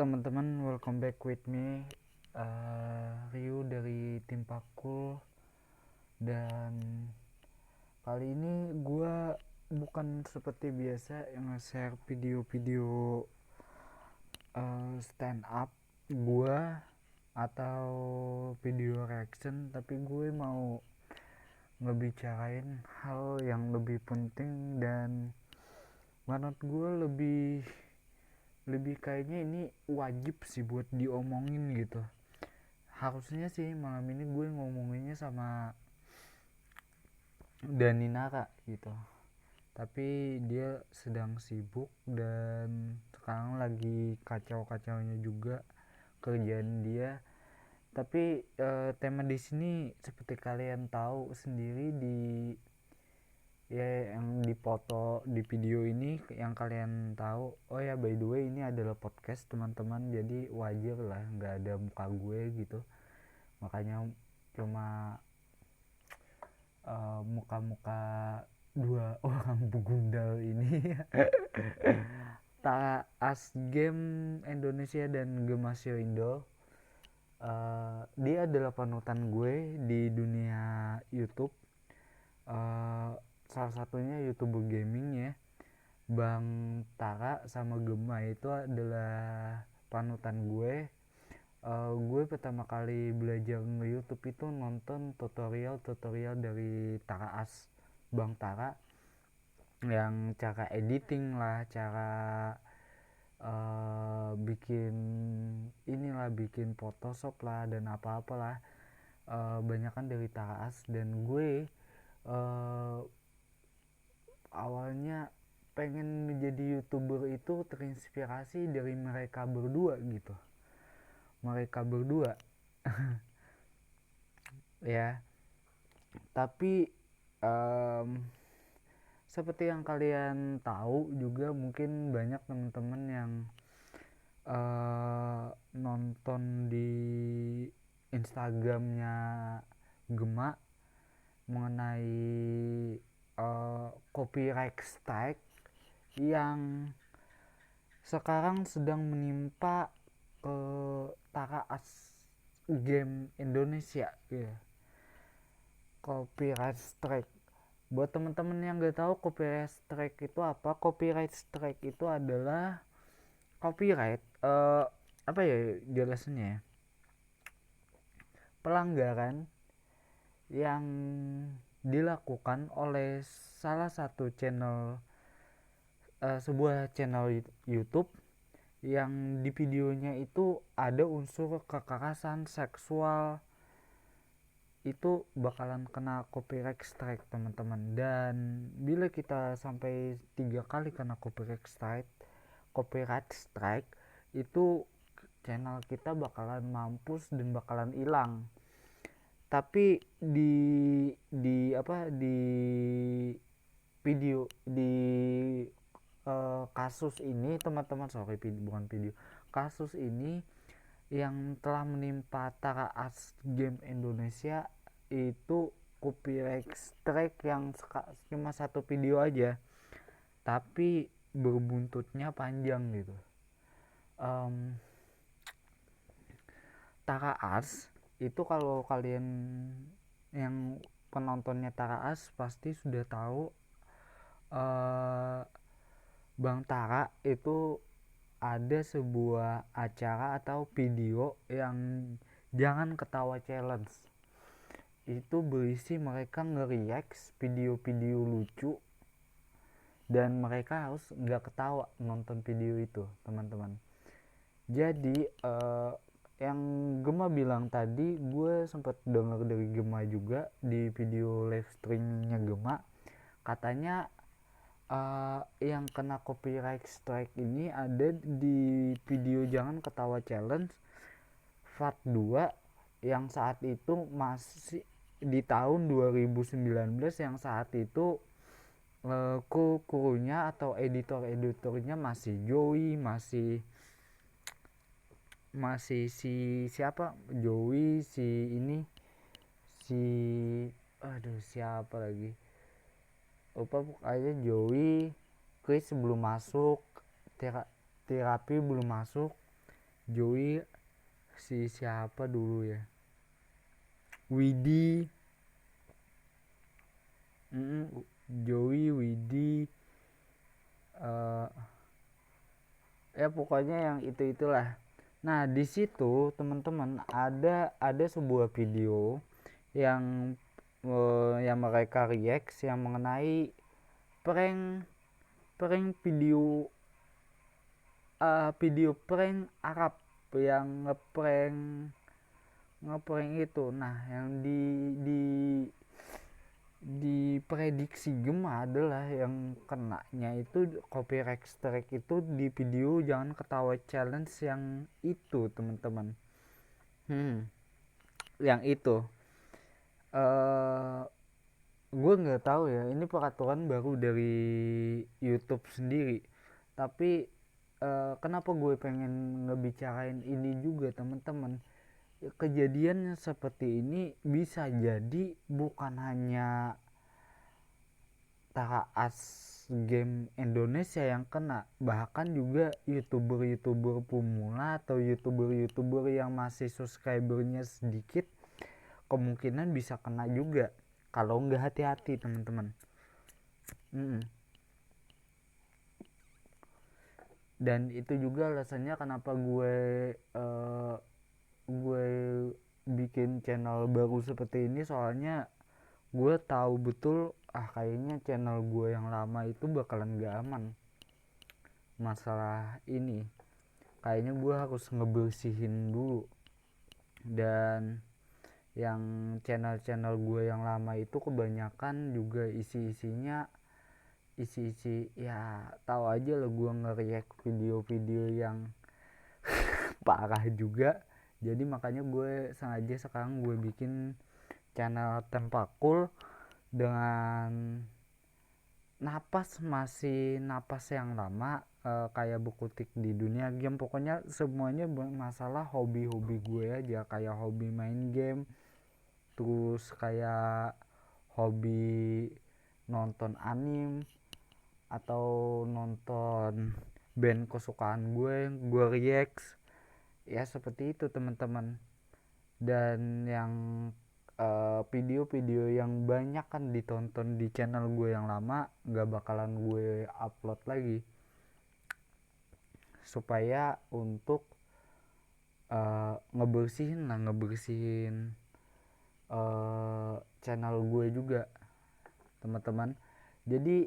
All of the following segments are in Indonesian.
teman-teman, welcome back with me, Ryu dari tim Pakul. Dan kali ini gue bukan seperti biasa yang nge-share video-video stand up gue atau video reaction, tapi gue mau ngebicarain hal yang lebih penting dan menurut gue lebih kayaknya ini wajib sih buat diomongin gitu. Harusnya sih malam ini gue ngomonginnya sama Dani Nara gitu, tapi dia sedang sibuk dan sekarang lagi kacau-kacaunya juga kerjaan dia. Tapi tema di sini seperti kalian tahu sendiri di ya yang dipoto di video ini yang kalian tahu. Oh ya, by the way, ini adalah podcast teman-teman, jadi wajar lah nggak ada muka gue gitu, makanya cuma muka-muka dua orang begundal ini. Taas Game Indonesia dan Gemasio Indo. Dia adalah panutan gue di dunia YouTube. Salah satunya YouTuber gaming ya. Bang Tara sama Gema itu adalah panutan gue. Gue pertama kali belajar nge-YouTube itu nonton tutorial dari Taraas, Bang Tara, yang cara editing lah, cara bikin bikin Photoshop lah dan apa-apalah, banyak kan dari Taraas. Dan gue awalnya pengen menjadi YouTuber itu terinspirasi dari mereka berdua gitu, ya. Tapi seperti yang kalian tahu juga, mungkin banyak teman-teman yang nonton di Instagramnya Gema mengenai copyright strike yang sekarang sedang menimpa ke Taraas Game Indonesia ya. Copyright strike, buat teman-teman yang nggak tahu copyright strike itu apa. Copyright strike itu adalah copyright, apa ya jelasannya ya, pelanggaran yang dilakukan oleh salah satu channel, sebuah channel YouTube yang di videonya itu ada unsur kekerasan seksual, itu bakalan kena copyright strike teman-teman. Dan bila kita sampai 3 kali kena copyright strike itu channel kita bakalan mampus dan bakalan hilang. Tapi di video di kasus ini teman-teman, bukan video, kasus ini yang telah menimpa Taraas Game Indonesia itu copyright strike yang cuma satu video aja, tapi berbuntutnya panjang gitu. Taraas itu, kalau kalian yang penontonnya Taraas pasti sudah tahu, Bang Tara itu ada sebuah acara atau video yang jangan ketawa challenge. Itu berisi mereka nge-react video-video lucu dan mereka harus nggak ketawa nonton video itu teman-teman. Jadi yang Gema bilang tadi, gue sempat denger dari Gema juga di video live streamnya Gema, katanya yang kena copyright strike ini ada di video Jangan Ketawa Challenge part 2 yang saat itu masih di tahun 2019, yang saat itu krunya atau editornya masih Joey, masih si siapa, Joey, si ini, si aduh siapa lagi lupa, pokoknya Joey, Chris belum masuk, terapi belum masuk, Joey si siapa dulu ya, Widi. Joey, Widi, eh ya pokoknya yang itulah. Nah di situ teman-teman ada sebuah video yang yang mereka react yang mengenai prank prank video video prank Arab yang ngeprank ngeprank itu. Nah yang diprediksi Gema adalah yang kenanya itu copyright strike itu di video jangan ketawa challenge yang itu teman-teman. Yang itu gue nggak tahu ya, ini peraturan baru dari YouTube sendiri, tapi kenapa gue pengen ngebicarain ini juga teman-teman. Kejadian seperti ini bisa jadi bukan hanya Taraas game Indonesia yang kena, bahkan juga youtuber pemula atau youtuber yang masih subscribernya sedikit kemungkinan bisa kena juga kalau nggak hati-hati teman-teman. Dan itu juga alasannya kenapa gue bikin channel baru seperti ini, soalnya gue tahu betul kayaknya channel gue yang lama itu bakalan gak aman masalah ini. Kayaknya gue harus ngebersihin dulu. Dan yang channel gue yang lama itu kebanyakan juga isi-isinya isi-isi ya tahu aja lah, gue nge-react video-video yang parah juga. Jadi makanya gue sengaja sekarang gue bikin channel Tempakul dengan masih napas yang lama, kayak Bekutik di dunia game. Pokoknya semuanya masalah hobi-hobi gue aja, kayak hobi main game, terus kayak hobi nonton anime atau nonton band kesukaan gue react ya seperti itu teman-teman. Dan yang video-video yang banyak kan ditonton di channel gue yang lama gak bakalan gue upload lagi, supaya untuk ngebersihin channel gue juga teman-teman. Jadi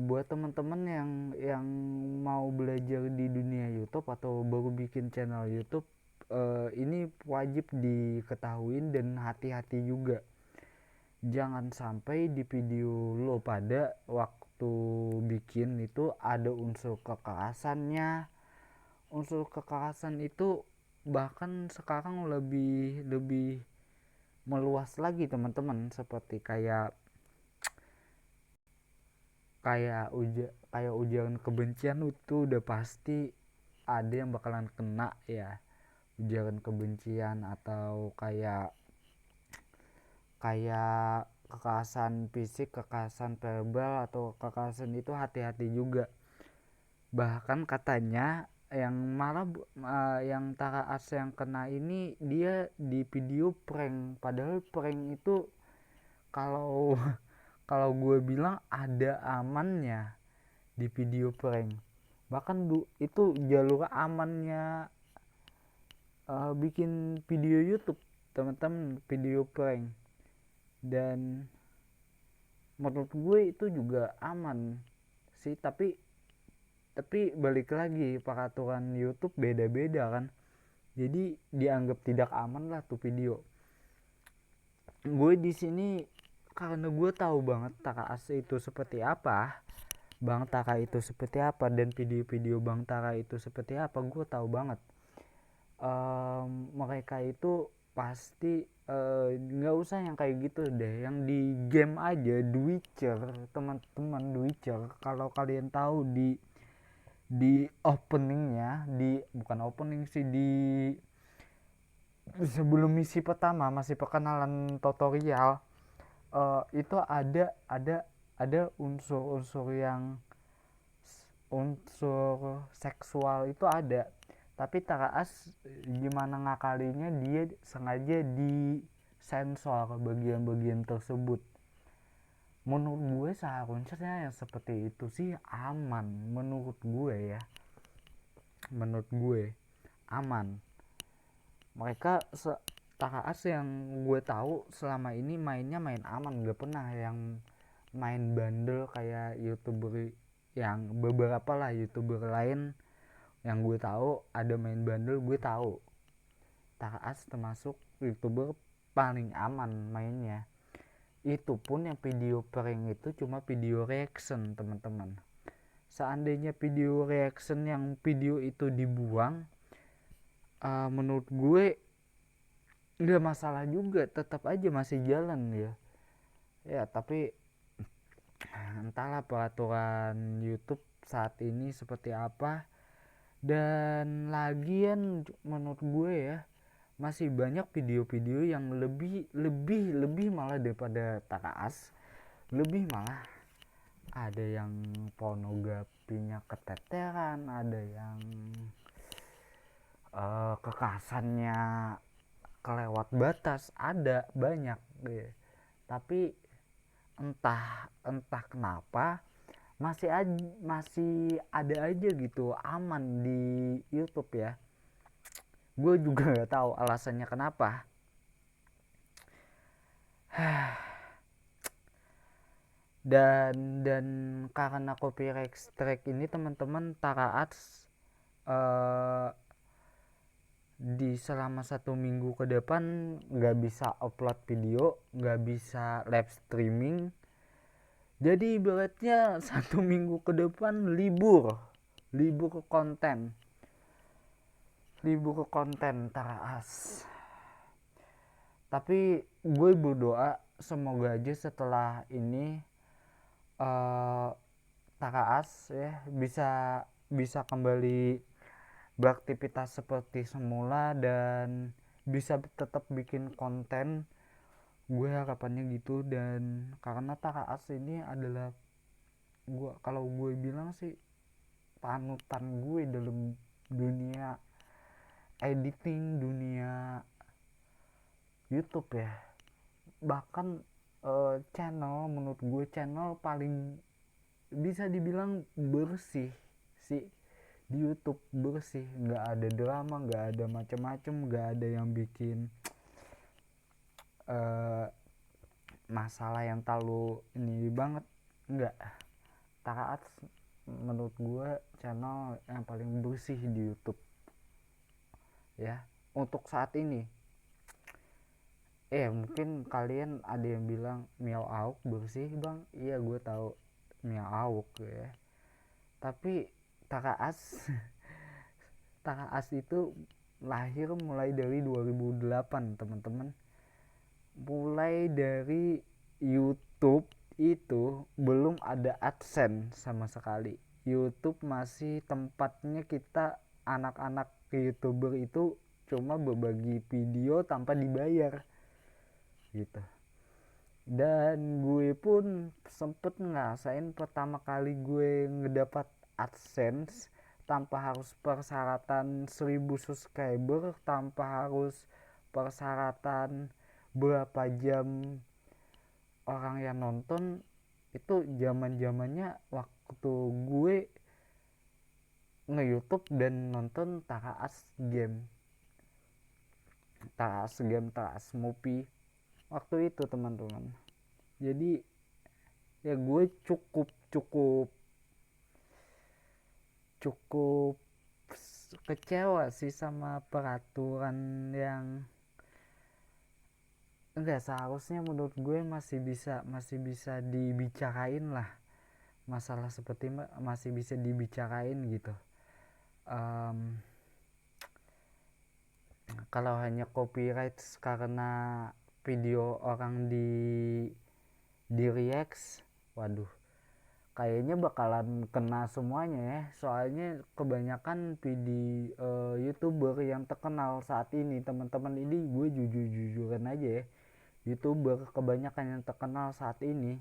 buat teman-teman yang mau belajar di dunia YouTube atau baru bikin channel YouTube, ini wajib diketahuin dan hati-hati juga. Jangan sampai di video lo pada waktu bikin itu ada unsur kekerasannya. Unsur kekerasan itu bahkan sekarang lebih meluas lagi teman-teman, seperti kayak ujaran kebencian itu udah pasti ada yang bakalan kena ya. Ujaran kebencian atau kayak kekerasan fisik, kekerasan verbal atau kekerasan itu hati-hati juga. Bahkan katanya yang malah yang Taraas yang kena ini dia di video prank, padahal prank itu kalau kalau gue bilang ada amannya di video prank. Bahkan itu jalur amannya bikin video YouTube teman-teman, video prank. Dan menurut gue itu juga aman sih, tapi balik lagi peraturan YouTube beda-beda kan, jadi dianggap tidak aman lah tuh video. Gue di sini karena gue tahu banget Taraas itu seperti apa, Bang Tara itu seperti apa, dan video-video Bang Tara itu seperti apa, gue tahu banget. Mereka itu pasti nggak usah yang kayak gitu deh, yang di game aja, The Witcher teman-teman. The Witcher kalau kalian tahu di openingnya, bukan opening sih, di sebelum misi pertama masih perkenalan tutorial, itu ada unsur-unsur yang unsur seksual itu ada, tapi Taraas gimana ngakalinya, dia sengaja disensor bagian-bagian tersebut. Menurut gue seharusnya yang seperti itu sih aman, menurut gue ya, menurut gue aman. Mereka Taraas yang gue tahu selama ini mainnya main aman, gak pernah yang main bandel kayak youtuber yang beberapa lah youtuber lain yang gue tahu ada main bandel. Gue tahu Taraas termasuk youtuber paling aman mainnya. Itu pun yang video prank itu cuma video reaction teman-teman. Seandainya video reaction yang video itu dibuang, menurut gue nggak masalah juga, tetap aja masih jalan ya. Ya tapi entahlah peraturan YouTube saat ini seperti apa. Dan lagian menurut gue ya, masih banyak video-video yang lebih malah daripada Taraas. Lebih malah ada yang pornografinya keteteran, ada yang kekasannya kelewat batas, ada banyak deh. Tapi entah kenapa masih ada aja gitu aman di YouTube ya. Gue juga nggak tahu alasannya kenapa. dan karena copyright strike ini teman-teman, Taraas di selama 1 minggu ke depan nggak bisa upload video, nggak bisa live streaming. Jadi ibaratnya 1 minggu ke depan libur ke konten Taraas. Tapi gue berdoa semoga aja setelah ini Taraas ya bisa kembali beraktivitas seperti semula dan bisa tetap bikin konten. Gue harapannya gitu. Dan karena Taraas ini adalah kalau gue bilang sih panutan gue dalam dunia editing, dunia YouTube ya. Bahkan menurut gue channel paling bisa dibilang bersih sih di YouTube, bersih, nggak ada drama, nggak ada macam-macam, nggak ada yang bikin masalah yang terlalu ini banget, nggak. Taraas menurut gue channel yang paling bersih di YouTube ya untuk saat ini. Mungkin kalian ada yang bilang Miao Auk bersih bang, iya gue tahu Miao Auk ya, tapi Taraas itu lahir mulai dari 2008 teman-teman. Mulai dari YouTube itu belum ada AdSense sama sekali. YouTube masih tempatnya kita anak-anak YouTuber itu cuma berbagi video tanpa dibayar gitu. Dan gue pun sempet ngerasain pertama kali gue ngedapat AdSense tanpa harus persyaratan 1000 subscriber, tanpa harus persyaratan berapa jam orang yang nonton. Itu zaman-zamannya waktu gue nge-YouTube dan nonton Taraas Movie waktu itu teman-teman. Jadi ya gue cukup kecewa sih sama peraturan yang enggak seharusnya. Menurut gue masih bisa dibicarain lah, masalah seperti masih bisa dibicarain gitu. Kalau hanya copyright karena video orang di react, waduh, kayaknya bakalan kena semuanya ya. Soalnya kebanyakan video YouTuber yang terkenal saat ini teman-teman, ini gue jujuran aja ya, YouTuber kebanyakan yang terkenal saat ini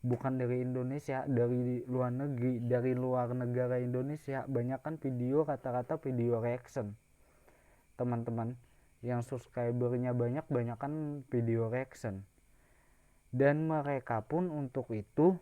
bukan dari Indonesia, dari luar negeri, dari luar negara Indonesia. Banyak kan video, rata-rata video reaction teman-teman, yang subscribernya banyak kan video reaction. Dan mereka pun untuk itu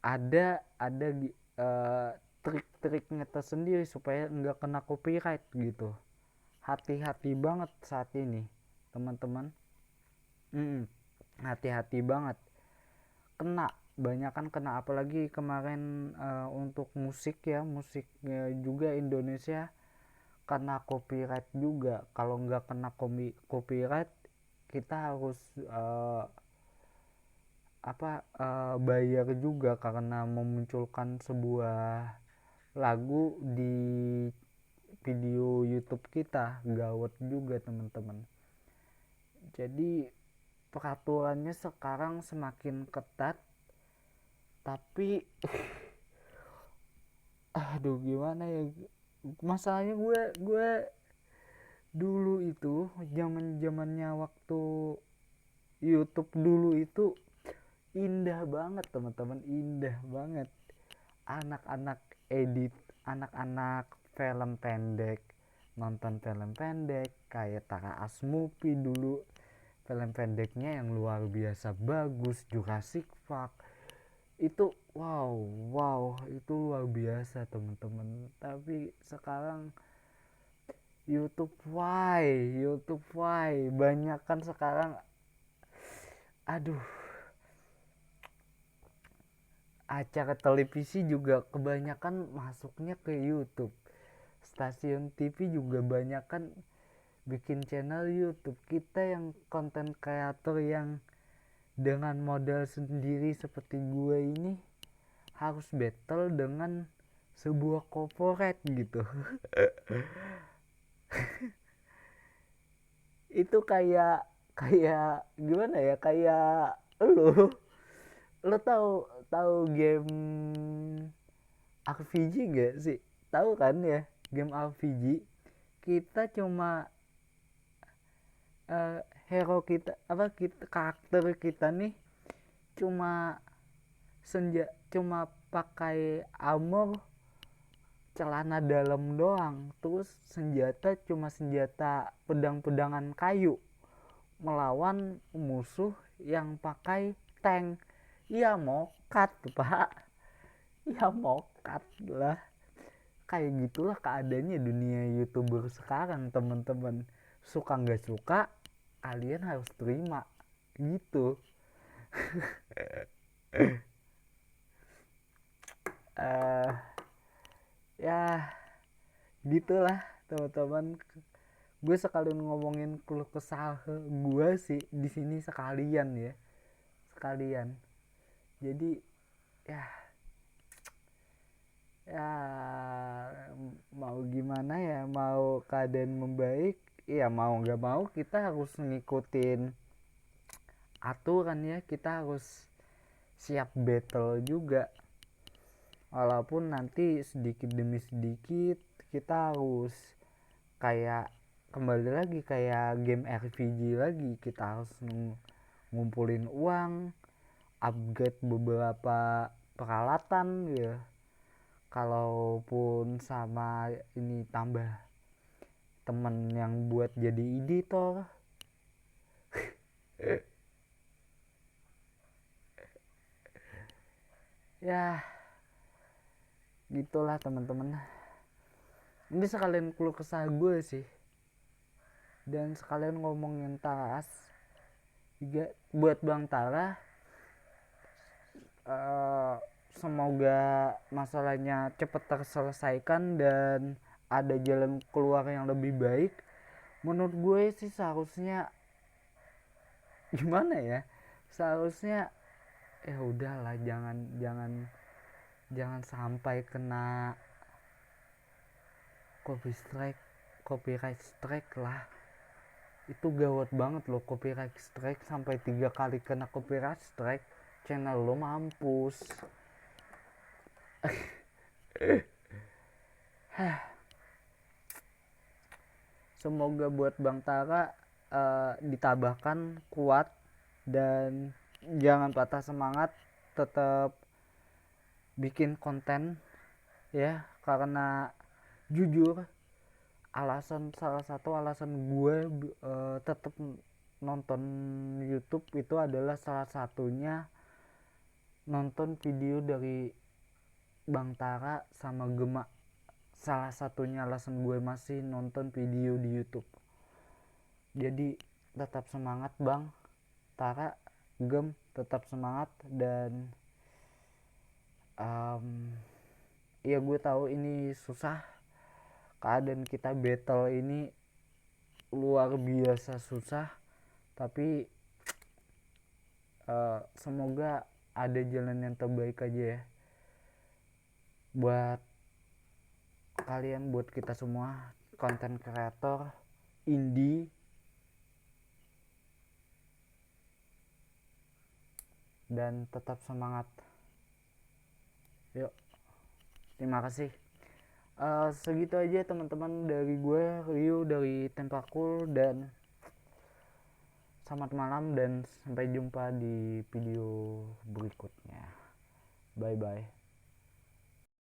ada trik-triknya tersendiri supaya nggak kena copyright gitu. Hati-hati banget saat ini teman-teman. Hati-hati banget, kena, banyak kan kena, apalagi kemarin untuk musik juga Indonesia kena copyright juga. Kalau nggak kena copyright, kita harus bayar juga karena memunculkan sebuah lagu di video YouTube kita. Gawat juga teman-teman. Jadi peraturannya sekarang semakin ketat, tapi aduh gimana ya, masalahnya gue dulu itu zamannya waktu YouTube dulu itu indah banget teman-teman, indah banget. Anak-anak edit, anak-anak film pendek, nonton film pendek kayak Tara Asmupi dulu, film pendeknya yang luar biasa bagus, Jurassic Park itu wow itu luar biasa teman-teman. Tapi sekarang YouTube why banyak kan sekarang, aduh, acara televisi juga kebanyakan masuknya ke YouTube. Stasiun TV juga banyak kan bikin channel YouTube. Kita yang konten kreator yang dengan modal sendiri seperti gue ini harus battle dengan sebuah corporate gitu. Itu kayak gimana ya, kayak lo tahu tahu game RPG gak sih? Tahu kan ya, game RPG kita cuma hero kita karakter kita nih cuma cuma pakai armor, celana dalam doang, terus senjata cuma senjata pedang-pedangan kayu melawan musuh yang pakai tank. Ya mokat pak, ya mokat lah. Kayak gitulah keadaannya dunia YouTuber sekarang teman-teman. Suka nggak suka kalian harus terima gitu. Ya gitulah teman-teman. Gue sekalian ngomongin keluh kesah gue sih di sini sekalian ya, sekalian. Jadi ya mau gimana ya, mau keadaan membaik ya mau nggak mau kita harus ngikutin aturan ya, kita harus siap battle juga. Walaupun nanti sedikit demi sedikit kita harus kayak kembali lagi kayak game RPG lagi, kita harus ngumpulin uang, upgrade beberapa peralatan ya. Kalaupun sama ini tambah temen yang buat jadi editor. Ya gitulah teman-teman. Ini sekalian keluh kesah gue sih, dan sekalian ngomongin Taras juga buat Bang Tara. Semoga masalahnya cepat terselesaikan dan ada jalan keluar yang lebih baik. Menurut gue sih seharusnya gimana ya, seharusnya ya udahlah, jangan sampai kena copyright strike lah. Itu gawat banget loh, copyright strike sampai 3 kali kena copyright strike, channel lo mampus. Semoga buat Bang Tara ditabahkan kuat dan jangan patah semangat. tetap bikin konten ya, karena jujur salah satu alasan gue tetap nonton YouTube itu adalah salah satunya nonton video dari Bang Tara sama Gema. Salah satunya alasan gue masih nonton video di YouTube. Jadi tetap semangat Bang Tara, Gem, tetap semangat. Dan ya gue tahu ini susah, keadaan kita battle ini luar biasa susah, tapi semoga ada jalan yang terbaik aja ya buat kalian, buat kita semua konten kreator indie. Dan tetap semangat. Yuk, terima kasih. Segitu aja teman-teman dari gue, Ryu dari Tempakul, dan selamat malam dan sampai jumpa di video